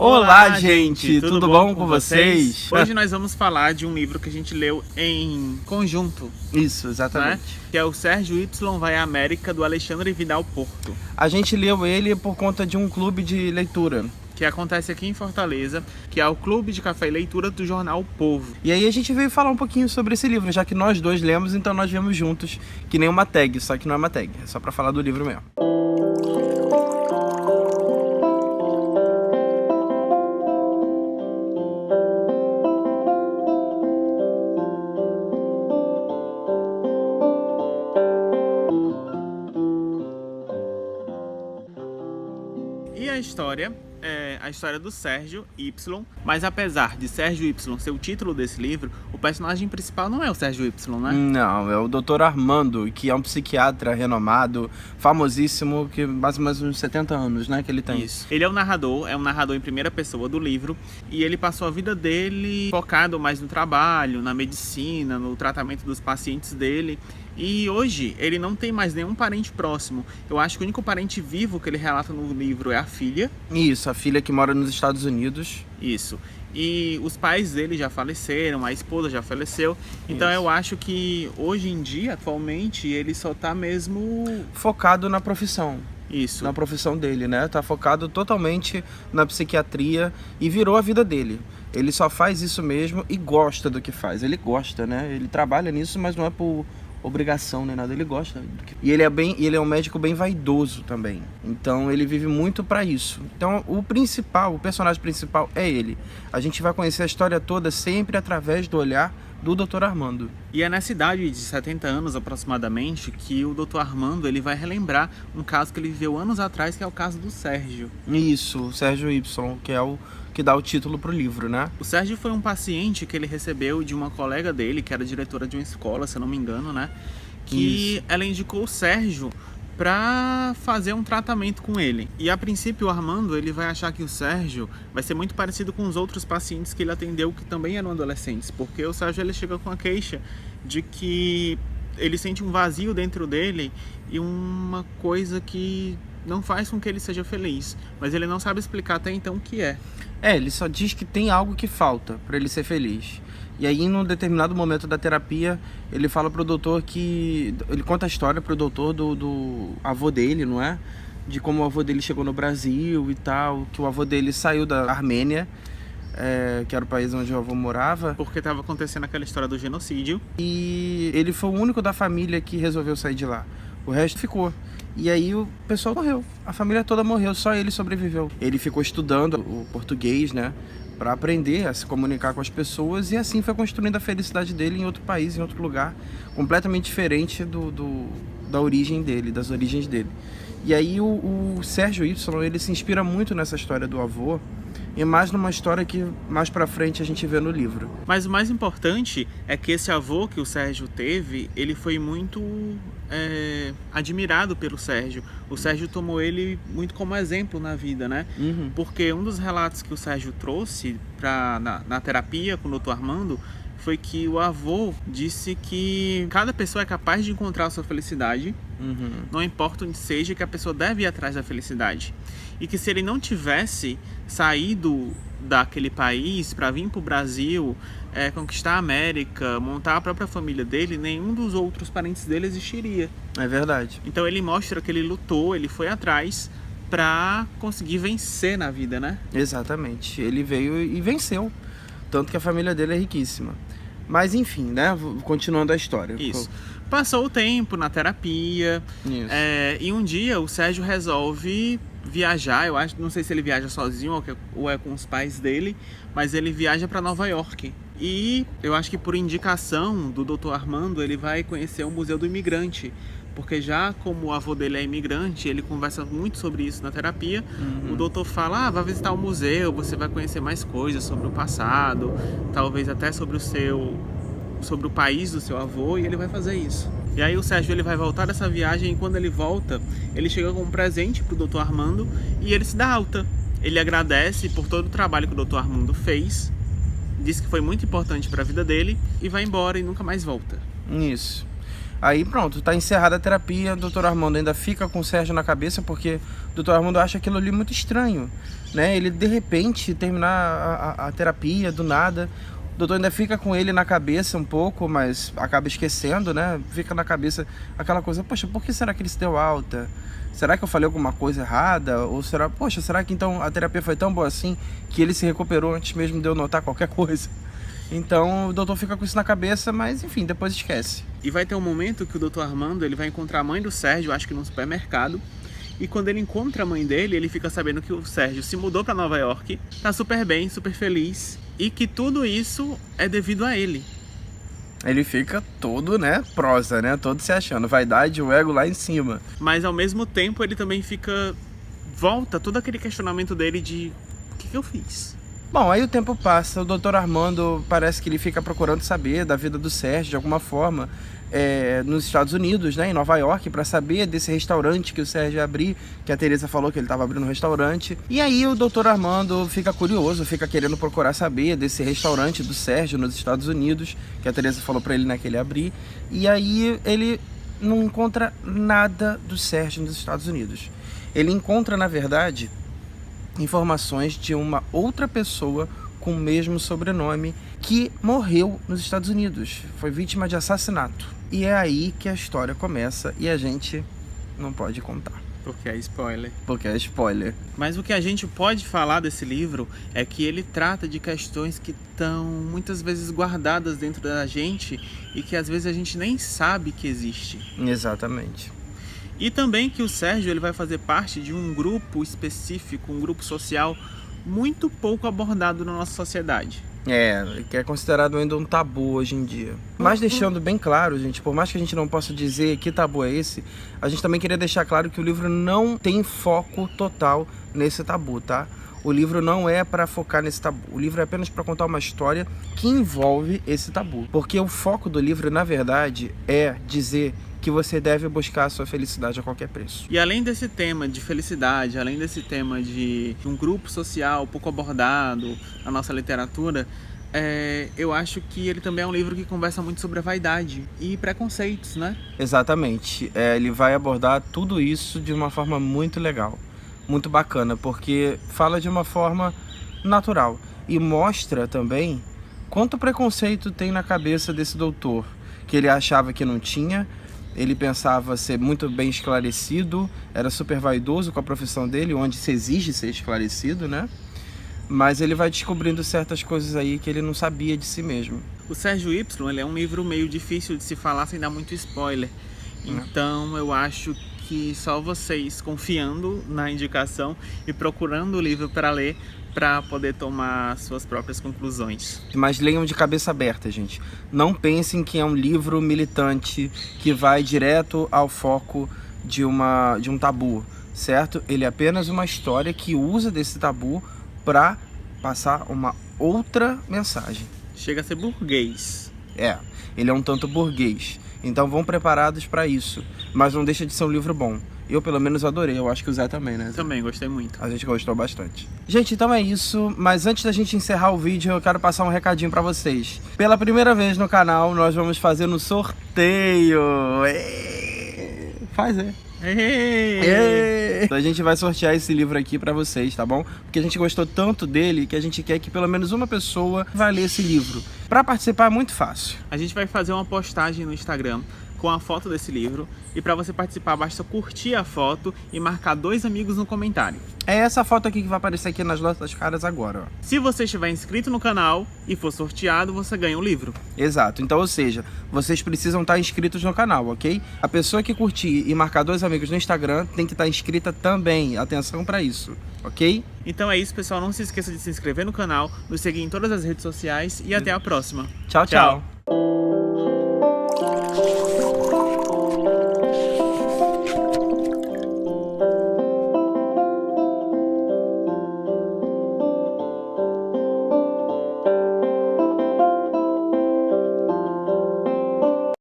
Olá, gente! Tudo bom com vocês? Hoje nós vamos falar de um livro que a gente leu em conjunto. Isso, exatamente. Né? Que é o Sérgio Y Vai à América, do Alexandre Vidal Porto. A gente leu ele por conta de um clube de leitura. Que acontece aqui em Fortaleza, que é o Clube de Café e Leitura do jornal Povo. E aí a gente veio falar um pouquinho sobre esse livro, já que nós dois lemos, então nós viemos juntos, que nem uma tag, só que não é uma tag, é só pra falar do livro mesmo. E a história é a história do Sérgio Y, mas apesar de Sérgio Y ser o título desse livro, o personagem principal não é o Sérgio Y, né? Não, é o Dr. Armando, que é um psiquiatra renomado, famosíssimo, que mais ou menos uns 70 anos, né, que ele tem. Isso. Ele é um narrador em primeira pessoa do livro, e ele passou a vida dele focado mais no trabalho, na medicina, no tratamento dos pacientes dele. E hoje ele não tem mais nenhum parente próximo. Eu acho que o único parente vivo que ele relata no livro é a filha. Isso, a filha que mora nos Estados Unidos. Isso. E os pais dele já faleceram, a esposa já faleceu. Então eu acho que hoje em dia, atualmente, ele só tá mesmo focado na profissão. Isso. Na profissão dele, né? Tá focado totalmente na psiquiatria e virou a vida dele. Ele só faz isso mesmo e gosta do que faz. Ele gosta, né? Ele trabalha nisso, mas não é por obrigação nem nada, ele gosta. E ele é um médico bem vaidoso também. Então ele vive muito para isso. Então o personagem principal é ele. A gente vai conhecer a história toda sempre através do olhar do Dr. Armando. E é nessa idade de 70 anos aproximadamente que o Dr. Armando ele vai relembrar um caso que ele viveu anos atrás, que é o caso do Sérgio. Isso, o Sérgio Y, que é o que dá o título pro livro, né? O Sérgio foi um paciente que ele recebeu de uma colega dele, que era diretora de uma escola, se eu não me engano, né? Que ela indicou o Sérgio para fazer um tratamento com ele. E a princípio o Armando ele vai achar que o Sérgio vai ser muito parecido com os outros pacientes que ele atendeu, que também eram adolescentes, porque o Sérgio ele chega com a queixa de que ele sente um vazio dentro dele e uma coisa que não faz com que ele seja feliz, mas ele não sabe explicar até então o que é. Ele só diz que tem algo que falta para ele ser feliz. E aí, num determinado momento da terapia, ele fala pro doutor que... Ele conta a história pro doutor do avô dele, não é? De como o avô dele chegou no Brasil e tal, que o avô dele saiu da Armênia, que era o país onde o avô morava. Porque estava acontecendo aquela história do genocídio. E ele foi o único da família que resolveu sair de lá. O resto ficou. E aí o pessoal morreu. A família toda morreu, só ele sobreviveu. Ele ficou estudando o português, né? Para aprender a se comunicar com as pessoas, e assim foi construindo a felicidade dele em outro país, em outro lugar, completamente diferente da origem dele, das origens dele. E aí o Sérgio Y, ele se inspira muito nessa história do avô, e mais numa história que mais pra frente a gente vê no livro. Mas o mais importante é que esse avô que o Sérgio teve, ele foi muito admirado pelo Sérgio. O Sérgio tomou ele muito como exemplo na vida, né? Uhum. Porque um dos relatos que o Sérgio trouxe na terapia com o Dr. Armando foi que o avô disse que cada pessoa é capaz de encontrar a sua felicidade, não importa onde seja, que a pessoa deve ir atrás da felicidade. E que se ele não tivesse saído daquele país para vir para o Brasil, conquistar a América, montar a própria família dele, nenhum dos outros parentes dele existiria. É verdade. Então ele mostra que ele lutou, ele foi atrás para conseguir vencer na vida, né? Exatamente. Ele veio e venceu. Tanto que a família dele é riquíssima. Mas enfim, né? Continuando a história. Isso. Passou o tempo na terapia. Isso. E um dia o Sérgio resolve viajar. Eu acho, não sei se ele viaja sozinho ou é com os pais dele, mas ele viaja para Nova York. E eu acho que por indicação do Dr. Armando, ele vai conhecer o Museu do Imigrante. Porque já como o avô dele é imigrante, ele conversa muito sobre isso na terapia. O doutor fala, vai visitar o museu, você vai conhecer mais coisas sobre o passado, talvez até sobre o país do seu avô, e ele vai fazer isso. E aí o Sérgio ele vai voltar dessa viagem, e quando ele volta, ele chega com um presente pro Dr. Armando e ele se dá alta. Ele agradece por todo o trabalho que o Dr. Armando fez, diz que foi muito importante para a vida dele, e vai embora e nunca mais volta. Isso. Aí pronto, tá encerrada a terapia, o doutor Armando ainda fica com o Sérgio na cabeça, porque o doutor Armando acha aquilo ali muito estranho, né? Ele de repente terminar a terapia do nada, o doutor ainda fica com ele na cabeça um pouco, mas acaba esquecendo, né? Fica na cabeça aquela coisa, poxa, por que será que ele se deu alta? Será que eu falei alguma coisa errada? Ou será, poxa, será que então a terapia foi tão boa assim que ele se recuperou antes mesmo de eu notar qualquer coisa? Então o doutor fica com isso na cabeça, mas enfim, depois esquece. E vai ter um momento que o Dr. Armando ele vai encontrar a mãe do Sérgio, acho que num supermercado. E quando ele encontra a mãe dele, ele fica sabendo que o Sérgio se mudou para Nova York, tá super bem, super feliz. E que tudo isso é devido a ele. Ele fica todo, né, prosa, né, todo se achando, vaidade, o ego lá em cima. Mas ao mesmo tempo ele também fica... volta todo aquele questionamento dele de... o que eu fiz? Bom, aí o tempo passa, o doutor Armando parece que ele fica procurando saber da vida do Sérgio de alguma forma nos Estados Unidos, né, em Nova York, para saber desse restaurante que o Sérgio ia abrir, que a Teresa falou que ele estava abrindo um restaurante. E aí o doutor Armando fica curioso, fica querendo procurar saber desse restaurante do Sérgio nos Estados Unidos, que a Teresa falou para ele, né, que ele ia abrir. E aí ele não encontra nada do Sérgio nos Estados Unidos. Ele encontra, na verdade, informações de uma outra pessoa com o mesmo sobrenome que morreu nos Estados Unidos, foi vítima de assassinato. E é aí que a história começa e a gente não pode contar. Porque é spoiler. Porque é spoiler. Mas o que a gente pode falar desse livro é que ele trata de questões que estão muitas vezes guardadas dentro da gente e que às vezes a gente nem sabe que existe. Exatamente. E também que o Sérgio ele vai fazer parte de um grupo específico, um grupo social muito pouco abordado na nossa sociedade. Que é considerado ainda um tabu hoje em dia. Mas deixando bem claro, gente, por mais que a gente não possa dizer que tabu é esse, a gente também queria deixar claro que o livro não tem foco total nesse tabu, tá? O livro não é para focar nesse tabu. O livro é apenas para contar uma história que envolve esse tabu. Porque o foco do livro, na verdade, é dizer que você deve buscar a sua felicidade a qualquer preço. E além desse tema de felicidade, além desse tema de um grupo social pouco abordado na nossa literatura, eu acho que ele também é um livro que conversa muito sobre a vaidade e preconceitos, né? Exatamente. Ele vai abordar tudo isso de uma forma muito legal, muito bacana, porque fala de uma forma natural e mostra também quanto preconceito tem na cabeça desse doutor, que ele achava que não tinha. Ele pensava ser muito bem esclarecido, era super vaidoso com a profissão dele, onde se exige ser esclarecido, né? Mas ele vai descobrindo certas coisas aí que ele não sabia de si mesmo. O Sérgio Y, ele é um livro meio difícil de se falar sem dar muito spoiler. Então eu acho que só vocês confiando na indicação e procurando o livro para ler, para poder tomar suas próprias conclusões. Mas leiam de cabeça aberta, gente. Não pensem que é um livro militante que vai direto ao foco de um tabu, certo? Ele é apenas uma história que usa desse tabu para passar uma outra mensagem. Chega a ser burguês. Ele é um tanto burguês. Então vão preparados para isso. Mas não deixa de ser um livro bom. Eu, pelo menos, adorei. Eu acho que o Zé também, né? Também, gostei muito. A gente gostou bastante. Gente, então é isso. Mas antes da gente encerrar o vídeo, eu quero passar um recadinho pra vocês. Pela primeira vez no canal, nós vamos fazer um sorteio. Faz, A gente vai sortear esse livro aqui pra vocês, tá bom? Porque a gente gostou tanto dele que a gente quer que pelo menos uma pessoa vá ler esse livro. Pra participar é muito fácil. A gente vai fazer uma postagem no Instagram com a foto desse livro, e para você participar basta curtir a foto e marcar 2 amigos no comentário. É essa foto aqui que vai aparecer aqui nas nossas caras agora, ó. Se você estiver inscrito no canal e for sorteado, você ganha um livro. Exato, então, ou seja, vocês precisam estar inscritos no canal, ok? A pessoa que curtir e marcar 2 amigos no Instagram tem que estar inscrita também, atenção para isso, ok? Então é isso, pessoal, não se esqueça de se inscrever no canal, nos seguir em todas as redes sociais e até a próxima. Tchau, tchau.